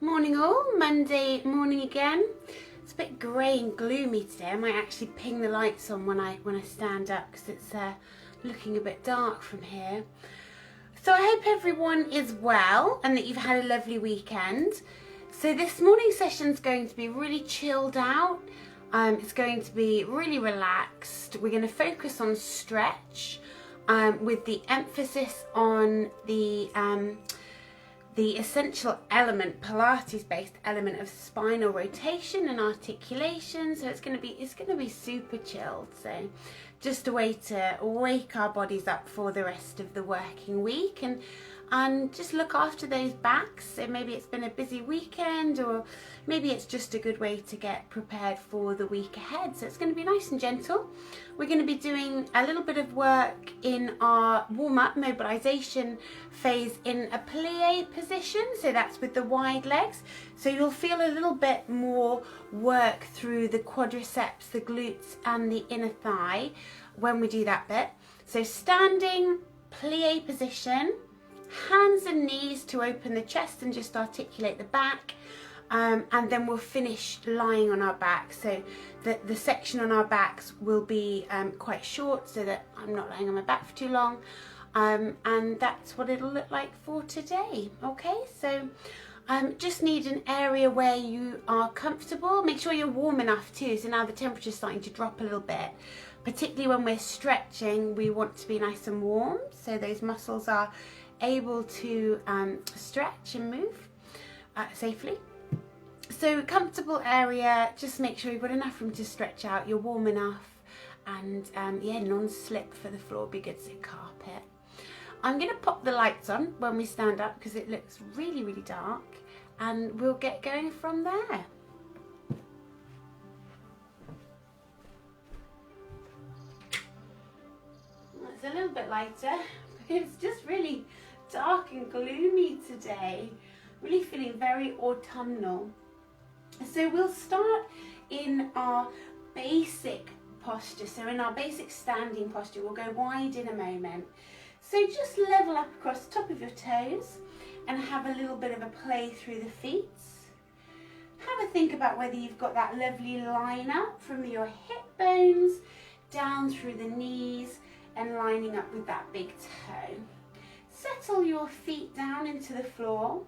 Morning all, Monday morning again. It's a bit grey and gloomy today. I might actually ping the lights on when I stand up because it's looking a bit dark from here. So I hope everyone is well and that you've had a lovely weekend. So this morning session is going to be really chilled out. It's going to be really relaxed. We're going to focus on stretch with the emphasis on the essential element, Pilates-based element of spinal rotation and articulation. So it's going to be super chilled. So just a way to wake our bodies up for the rest of the working week and just look after those backs. So maybe it's been a busy weekend, or maybe it's just a good way to get prepared for the week ahead. So it's going to be nice and gentle. We're going to be doing a little bit of work in our warm-up mobilization phase in a plie position. So that's with the wide legs. So you'll feel a little bit more work through the quadriceps, the glutes and the inner thigh when we do that bit. So standing plie position, hands and knees to open the chest and just articulate the back, and then we'll finish lying on our back. So the section on our backs will be quite short so that I'm not lying on my back for too long, and that's what it'll look like for today. Okay, so just need an area where you are comfortable. Make sure you're warm enough too. So now the temperature's starting to drop a little bit. Particularly when we're stretching, we want to be nice and warm so those muscles are able to stretch and move safely. So comfortable area, just make sure you've got enough room to stretch out, you're warm enough, and yeah, non-slip for the floor, be good, so carpet. I'm going to pop the lights on when we stand up because it looks really, really dark, and we'll get going from there. It's a little bit lighter. It's just really dark and gloomy today. Really feeling very autumnal. So we'll start in our basic posture. So in our basic standing posture, we'll go wide in a moment. So just level up across the top of your toes and have a little bit of a play through the feet. Have a think about whether you've got that lovely line up from your hip bones down through the knees and lining up with that big toe. Settle your feet down into the floor,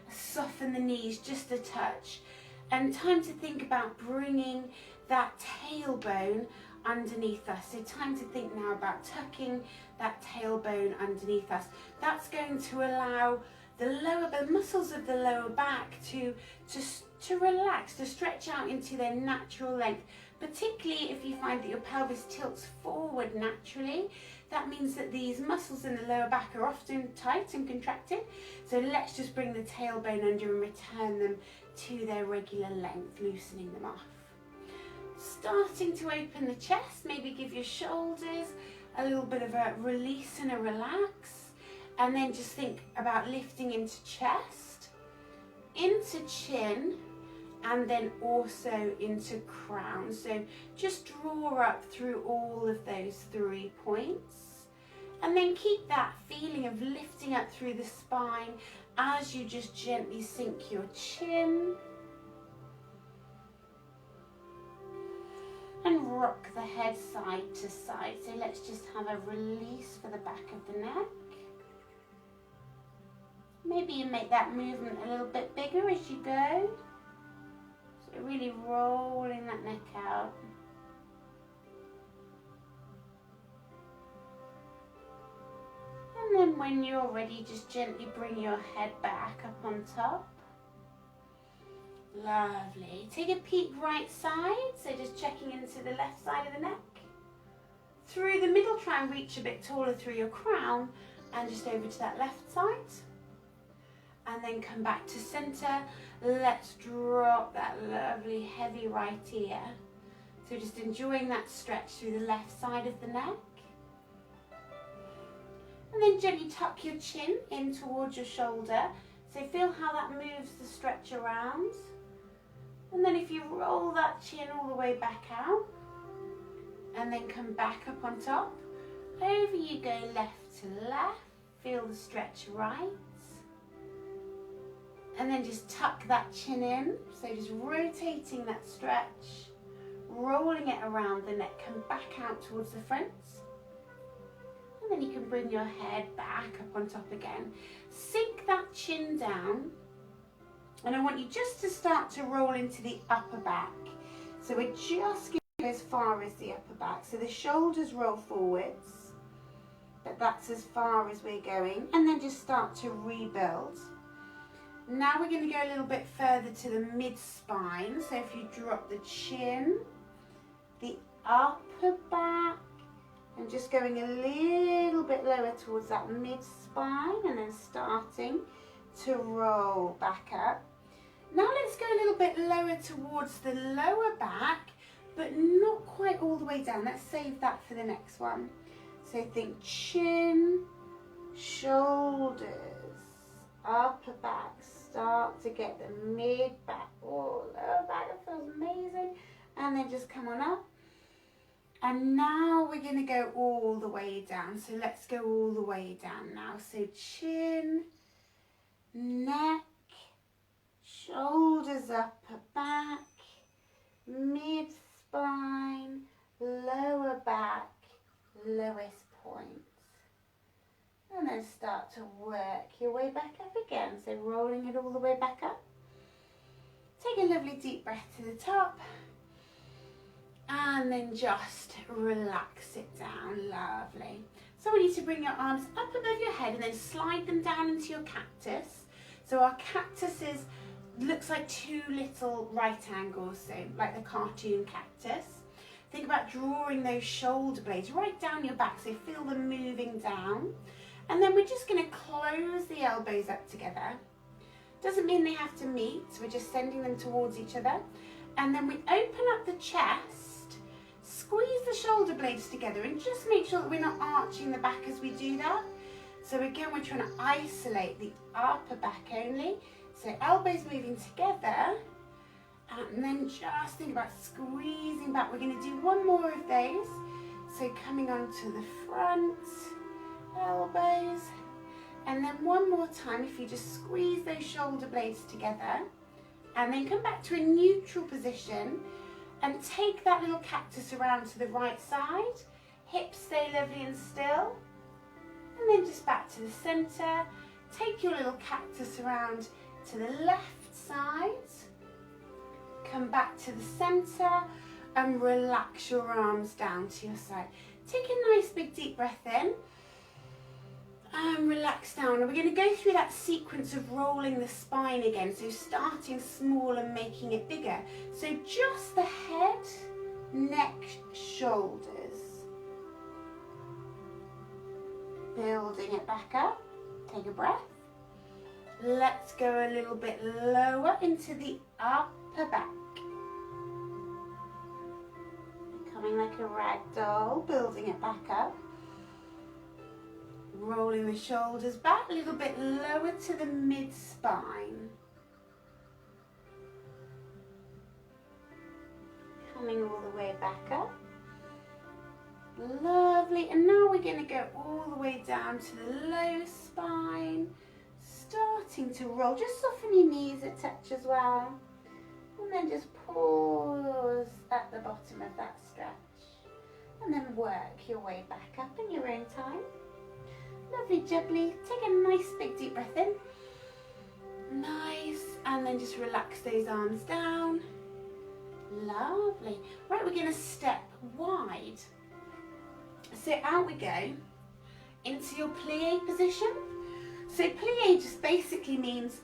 soften the knees just a touch, and time to think about bringing that tailbone underneath us. So time to think now about tucking that tailbone underneath us. That's going to allow the muscles of the lower back to relax, to stretch out into their natural length. Particularly if you find that your pelvis tilts forward naturally, that means that these muscles in the lower back are often tight and contracted. So let's just bring the tailbone under and return them to their regular length, loosening them off. Starting to open the chest, maybe give your shoulders a little bit of a release and a relax, and then just think about lifting into chest, into chin, and then also into crown. So just draw up through all of those 3 points, and then keep that feeling of lifting up through the spine as you just gently sink your chin and rock the head side to side. So let's just have a release for the back of the neck. Maybe you make that movement a little bit bigger as you go. Really rolling that neck out. And then when you're ready, just gently bring your head back up on top. Lovely. Take a peek right side, so just checking into the left side of the neck. Through the middle, try and reach a bit taller through your crown, and just over to that left side. And then come back to center. Let's drop that lovely heavy right ear. So just enjoying that stretch through the left side of the neck. And then gently tuck your chin in towards your shoulder. So feel how that moves the stretch around. And then if you roll that chin all the way back out, and then come back up on top, over you go left to left. Feel the stretch right. And then just tuck that chin in. So just rotating that stretch, rolling it around the neck, come back out towards the front. And then you can bring your head back up on top again. Sink that chin down. And I want you just to start to roll into the upper back. So we're just going to go as far as the upper back. So the shoulders roll forwards, but that's as far as we're going. And then just start to rebuild. Now we're going to go a little bit further to the mid-spine. So if you drop the chin, the upper back, and just going a little bit lower towards that mid-spine, and then starting to roll back up. Now let's go a little bit lower towards the lower back, but not quite all the way down. Let's save that for the next one. So think chin, shoulders, upper back, start to get the mid back, oh, lower back, it feels amazing. And then just come on up. And now we're going to go all the way down. So let's go all the way down now. So chin, neck, shoulders, upper back, mid spine, lower back, lowest point. And then start to work your way back up again. So rolling it all the way back up. Take a lovely deep breath to the top. And then just relax it down, lovely. So I want you to bring your arms up above your head and then slide them down into your cactus. So our cactuses looks like two little right angles, so like the cartoon cactus. Think about drawing those shoulder blades right down your back, so feel them moving down. And then we're just going to close the elbows up together. Doesn't mean they have to meet, so we're just sending them towards each other. And then we open up the chest, squeeze the shoulder blades together, and just make sure that we're not arching the back as we do that. So again, we're trying to isolate the upper back only. So elbows moving together, and then just think about squeezing back. We're going to do one more of those. So coming onto the front, elbows, and then one more time if you just squeeze those shoulder blades together. And then come back to a neutral position and take that little cactus around to the right side. Hips stay lovely and still. And then just back to the centre. Take your little cactus around to the left side. Come back to the centre and relax your arms down to your side. Take a nice big deep breath in. And relax down. And we're going to go through that sequence of rolling the spine again. So starting small and making it bigger. So just the head, neck, shoulders. Building it back up. Take a breath. Let's go a little bit lower into the upper back. Becoming like a rag doll, building it back up. Rolling the shoulders back, a little bit lower to the mid-spine. Coming all the way back up. Lovely. And now we're going to go all the way down to the low spine. Starting to roll. Just soften your knees a touch as well. And then just pause at the bottom of that stretch. And then work your way back up in your own time. Lovely jubbly. Take a nice big deep breath in. Nice. And then just relax those arms down. Lovely. Right, we're going to step wide. So out we go into your plie position. So plie just basically means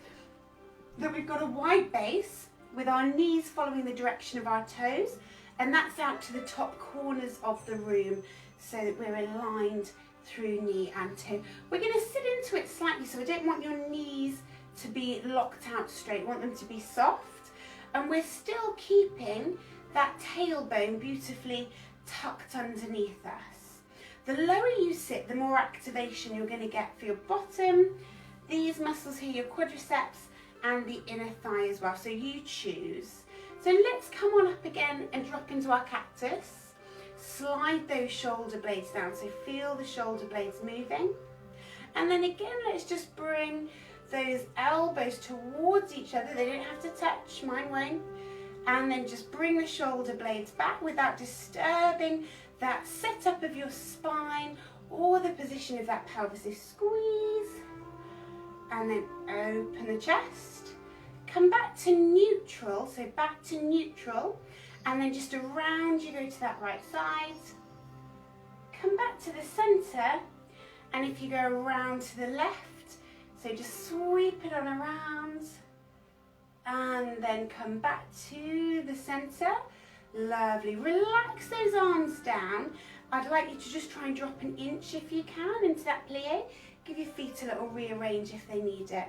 that we've got a wide base with our knees following the direction of our toes, and that's out to the top corners of the room so that we're aligned through knee and toe. We're going to sit into it slightly, so I don't want your knees to be locked out straight. I want them to be soft, and we're still keeping that tailbone beautifully tucked underneath us. The lower you sit, the more activation you're going to get for your bottom, these muscles here, your quadriceps, and the inner thigh as well, so you choose. So let's come on up again and drop into our cactus. Slide those shoulder blades down, so feel the shoulder blades moving. And then again, let's just bring those elbows towards each other. They don't have to touch, mine won't. And then just bring the shoulder blades back without disturbing that setup of your spine or the position of that pelvis. So squeeze, and then open the chest. Come back to neutral, so back to neutral, and then just around you go to that right side. Come back to the center, and if you go around to the left, so just sweep it on around, and then come back to the center. Lovely. Relax those arms down. I'd like you to just try and drop an inch if you can into that plie. Give your feet a little rearrange if they need it.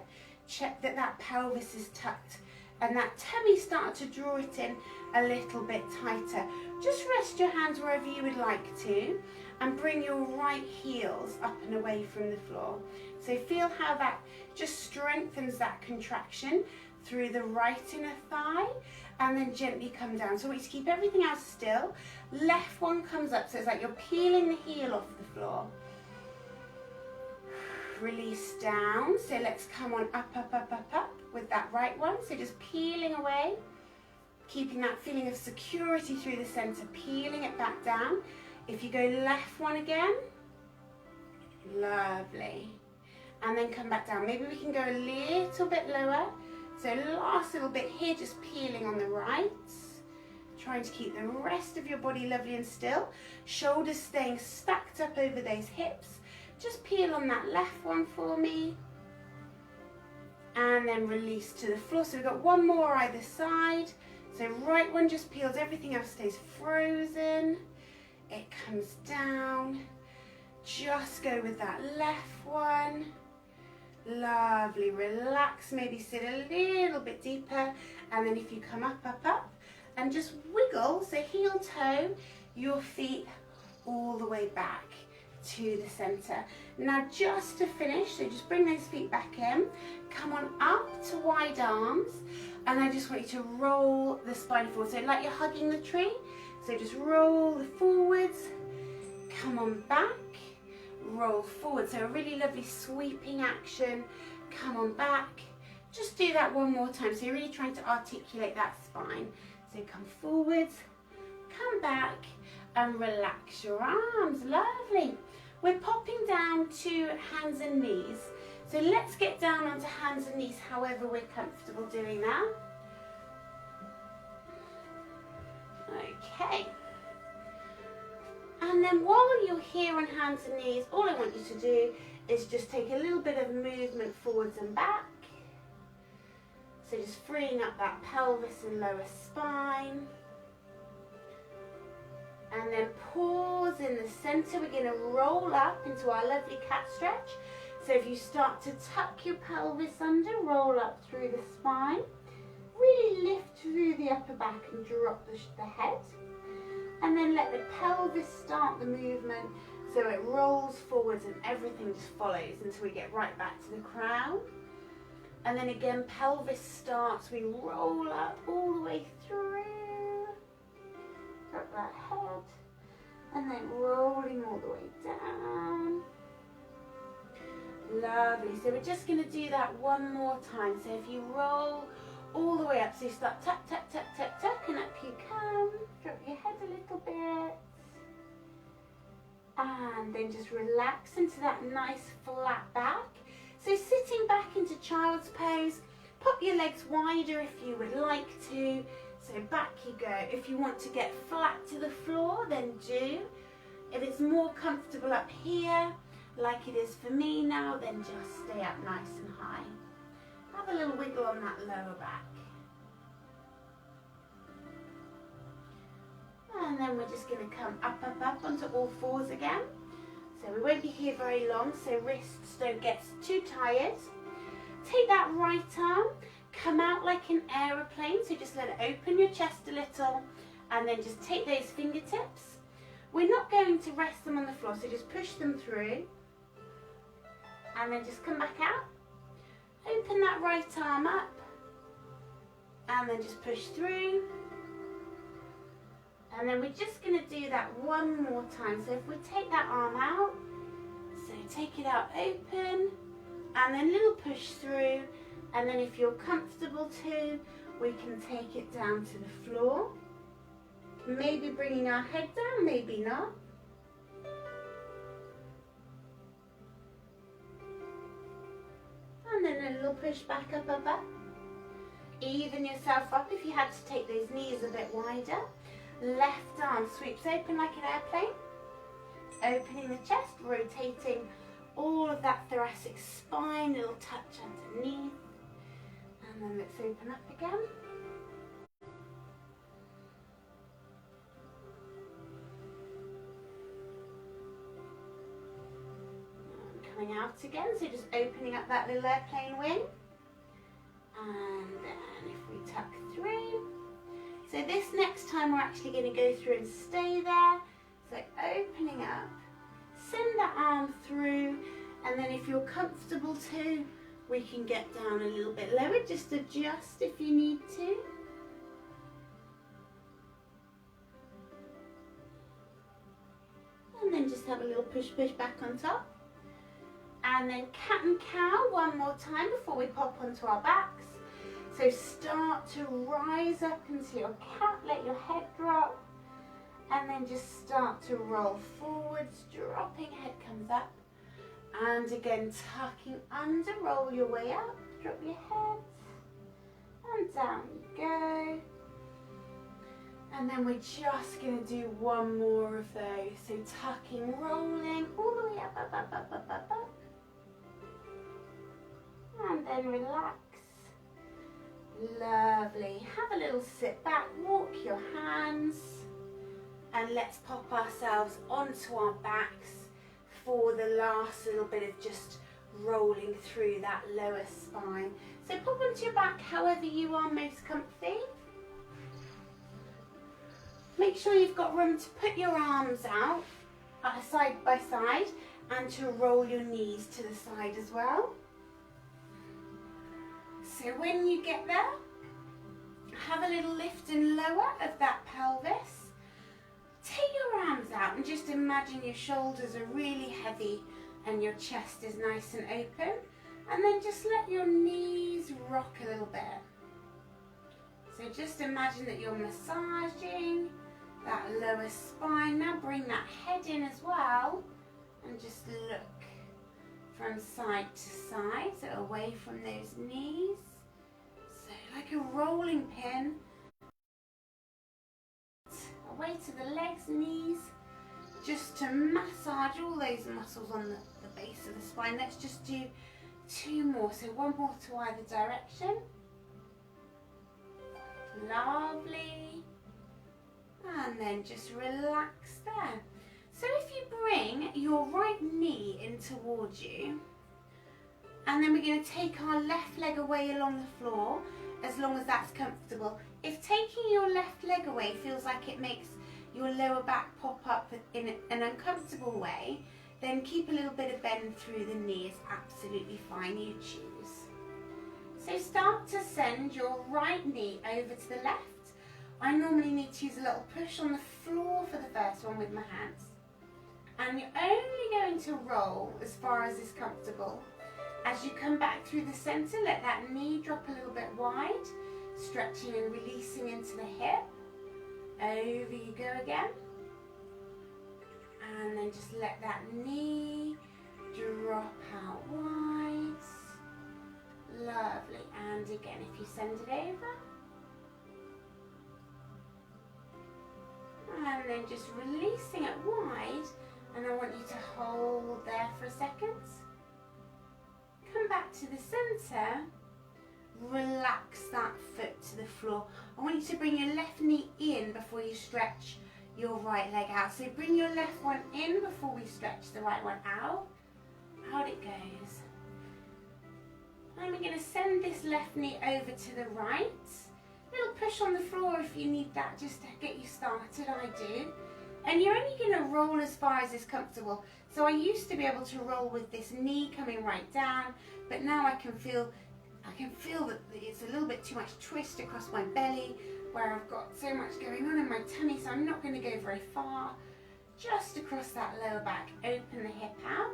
Check that that pelvis is tucked and that tummy start to draw it in a little bit tighter. Just rest your hands wherever you would like to and bring your right heels up and away from the floor. So feel how that just strengthens that contraction through the right inner thigh, and then gently come down. So we need to keep everything else still. Left one comes up, so it's like you're peeling the heel off the floor. Release down, so let's come on up, up, up, up, up with that right one. So just peeling away, keeping that feeling of security through the center, peeling it back down. If you go left one again, lovely. And then come back down. Maybe we can go a little bit lower. So last little bit here, just peeling on the right. Trying to keep the rest of your body lovely and still. Shoulders staying stacked up over those hips. Just peel on that left one for me. And then release to the floor. So we've got one more either side. So right one just peels, everything else stays frozen. It comes down. Just go with that left one. Lovely, relax, maybe sit a little bit deeper, and then if you come up, up, up, and just wiggle, so heel toe, your feet all the way back to the center. Now just to finish, so just bring those feet back in, come on up to wide arms, and I just want you to roll the spine forward, so like you're hugging the tree, so just roll the forwards, come on back, roll forward, so a really lovely sweeping action. Come on back, just do that one more time, so you're really trying to articulate that spine. So come forwards, come back, and relax your arms. Lovely. We're popping down to hands and knees, so let's get down onto hands and knees however we're comfortable doing that. Okay. And then while you're here on hands and knees, all I want you to do is just take a little bit of movement forwards and back. So just freeing up that pelvis and lower spine. And then pause in the center. We're going to roll up into our lovely cat stretch. So if you start to tuck your pelvis under, roll up through the spine. Really lift through the upper back and drop the head. And then let the pelvis start the movement so it rolls forwards and everything just follows until we get right back to the crown. And then again, pelvis starts, we roll up all the way through. Drop that head. And then rolling all the way down. Lovely. So we're just going to do that one more time. So if you roll all the way up, so you start tuck, tuck, tuck, tuck, tuck, and up you come. Drop your head a little bit. And then just relax into that nice flat back. So sitting back into child's pose, pop your legs wider if you would like to. So back you go. If you want to get flat to the floor, then do. If it's more comfortable up here, like it is for me now, then just stay up nice and high. Have a little wiggle on that lower back. And then we're just going to come up, up, up onto all fours again. So we won't be here very long, so wrists don't get too tired. Take that right arm, come out like an aeroplane, so just let it open your chest a little, and then just take those fingertips. We're not going to rest them on the floor, so just push them through, and then just come back out. Open that right arm up, and then just push through. And then we're just going to do that one more time. So if we take that arm out, so take it out open, and then a little push through, and then if you're comfortable to, we can take it down to the floor. Maybe bringing our head down, maybe not. And then a little push back up, up, up. Even yourself up if you had to take those knees a bit wider. Left arm sweeps open like an airplane. Opening the chest, rotating all of that thoracic spine, little touch underneath. And then let's open up again. And coming out again, so just opening up that little airplane wing. And then if we tuck through. So this next time we're actually going to go through and stay there. So opening up, send that arm through, and then if you're comfortable to, we can get down a little bit lower, just adjust if you need to. And then just have a little push back on top. And then cat and cow one more time before we pop onto our backs. So start to rise up into your cat, let your head drop, and then just start to roll forwards, dropping, head comes up. And again, tucking under, roll your way up, drop your head, and down you go. And then we're just going to do one more of those. So tucking, rolling, all the way up, up, up, up, up, up, up. And then relax. Lovely. Have a little sit back, walk your hands, and let's pop ourselves onto our backs for the last little bit of just rolling through that lower spine. So pop onto your back however you are most comfy. Make sure you've got room to put your arms out side by side and to roll your knees to the side as well. So when you get there, have a little lift and lower of that pelvis. Take your arms out and just imagine your shoulders are really heavy and your chest is nice and open. And then just let your knees rock a little bit. So just imagine that you're massaging that lower spine. Now bring that head in as well and just look from side to side, so away from those knees. So like a rolling pin, away to the legs, knees, just to massage all those muscles on the base of the spine. Let's just do two more, so one more to either direction. Lovely. And then just relax there. So if you bring your right knee in towards you, and then we're going to take our left leg away along the floor, as long as that's comfortable. If taking your left leg away feels like it makes your lower back pop up in an uncomfortable way, then keep a little bit of bend through the knee is absolutely fine, you choose. So start to send your right knee over to the left. I normally need to use a little push on the floor for the first one with my hands. And you're only going to roll as far as is comfortable. As you come back through the center, let that knee drop a little bit wide, stretching and releasing into the hip. Over you go again. And then just let that knee drop out wide. Lovely. And again, if you send it over. And then just releasing it wide. And I want you to hold there for a second. Come back to the center. Relax that foot to the floor. I want you to bring your left knee in before you stretch your right leg out. So bring your left one in before we stretch the right one out. Out it goes. And we're going to send this left knee over to the right. Little push on the floor if you need that, just to get you started. I do. And you're only going to roll as far as is comfortable. So I used to be able to roll with this knee coming right down, but now I can feel that it's a little bit too much twist across my belly, where I've got so much going on in my tummy, so I'm not going to go very far. Just across that lower back, open the hip out.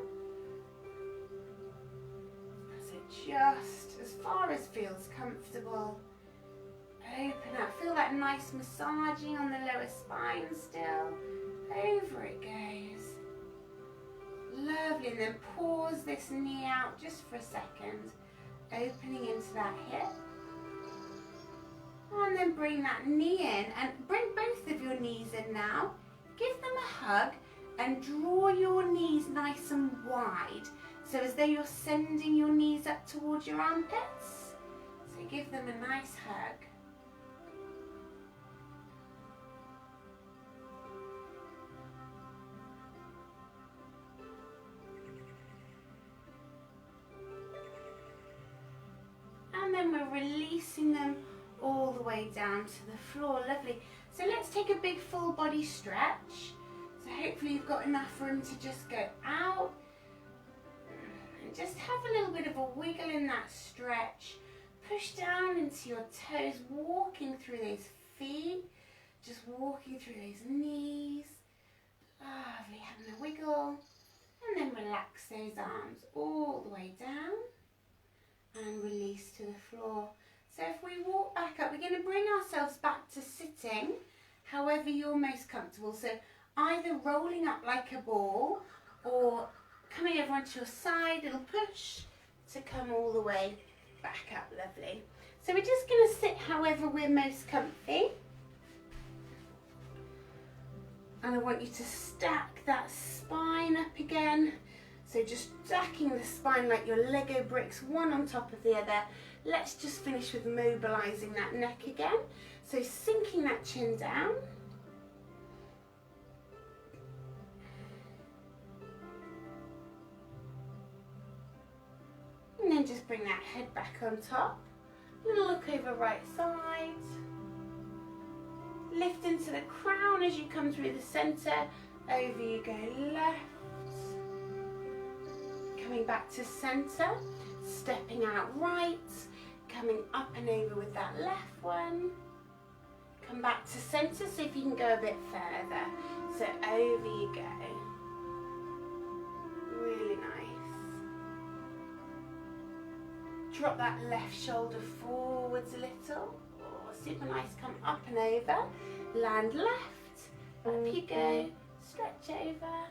just as far as feels comfortable. Open up, feel that nice massaging on the lower spine still. Over it goes. Lovely, and then pause this knee out just for a second, opening into that hip. And then bring that knee in, and bring both of your knees in now. Give them a hug and draw your knees nice and wide, so as though you're sending your knees up towards your armpits. So give them a nice hug. And then we're releasing them all the way down to the floor. Lovely. So let's take a big full body stretch. So hopefully you've got enough room to just go out and just have a little bit of a wiggle in that stretch. Push down into your toes, walking through those feet, just walking through those knees. Lovely, having a wiggle. And then relax those arms all the way down and release to the floor. So if we walk back up, we're going to bring ourselves back to sitting, however you're most comfortable. So either rolling up like a ball or coming over onto your side, it'll push to come all the way back up. Lovely. So we're just going to sit however we're most comfy. And I want you to stack that spine up again. So just stacking the spine like your Lego bricks, one on top of the other. Let's just finish with mobilizing that neck again. So sinking that chin down. And then just bring that head back on top. A little look over right side. Lift into the crown as you come through the center. Over you go left. Coming back to center. Stepping out right. Coming up and over with that left one. Come back to center, so if you can go a bit further. So over you go. Really nice. Drop that left shoulder forwards a little. Oh, super nice. Come up and over. Land left. Up you go. Stretch over.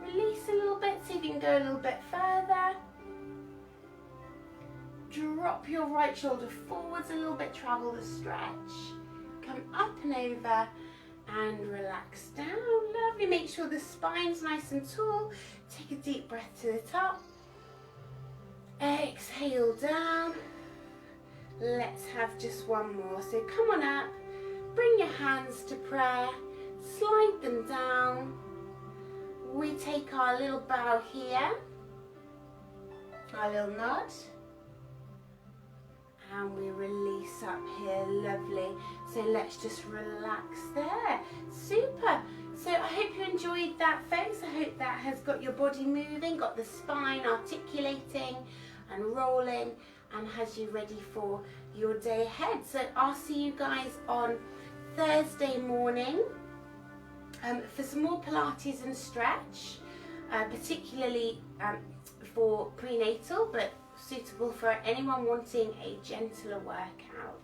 Release a little bit, see if you can go a little bit further. Drop your right shoulder forwards a little bit, travel the stretch. Come up and over and relax down. Lovely, make sure the spine's nice and tall. Take a deep breath to the top. Exhale down. Let's have just one more. So come on up, bring your hands to prayer, slide them down. We take our little bow here, our little nod, and we release up here. Lovely. So let's just relax there. Super. So I hope you enjoyed that, folks. I hope that has got your body moving, got the spine articulating and rolling, and has you ready for your day ahead. So I'll see you guys on Thursday morning for some more Pilates and stretch, particularly for prenatal, but suitable for anyone wanting a gentler workout.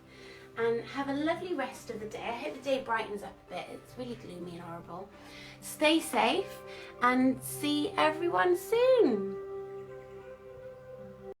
And have a lovely rest of the day. I hope the day brightens up a bit. It's really gloomy and horrible. Stay safe and see everyone soon.